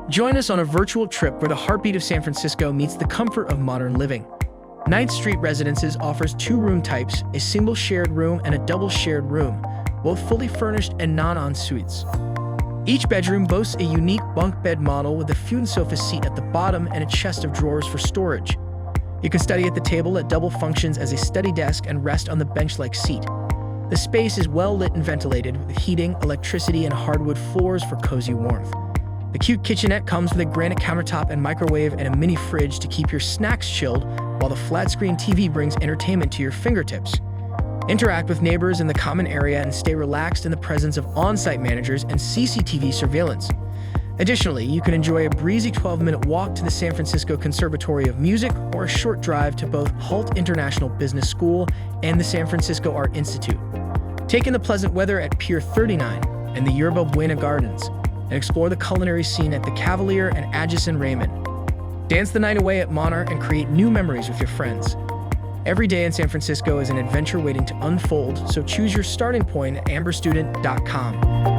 Join us on a virtual trip where the heartbeat of San Francisco meets the comfort of modern living. Ninth Street Residences offers 2 room types, a single shared room and a double shared room, both fully furnished and non-en suites. Each bedroom boasts a unique bunk bed model with a futon sofa seat at the bottom and a chest of drawers for storage. You can study at the table that double functions as a study desk and rest on the bench-like seat. The space is well lit and ventilated, with heating, electricity, and hardwood floors for cozy warmth. The cute kitchenette comes with a granite countertop and microwave and a mini fridge to keep your snacks chilled, while the flat-screen TV brings entertainment to your fingertips. Interact with neighbors in the common area and stay relaxed in the presence of on-site managers and CCTV surveillance. Additionally, you can enjoy a breezy 12-minute walk to the San Francisco Conservatory of Music or a short drive to both Hult International Business School and the San Francisco Art Institute. Take in the pleasant weather at Pier 39 and the Yerba Buena Gardens, and explore the culinary scene at the Cavalier and Adjacent Raymond. Dance the night away at Monarch and create new memories with your friends. Every day in San Francisco is an adventure waiting to unfold, so choose your starting point at amberstudent.com.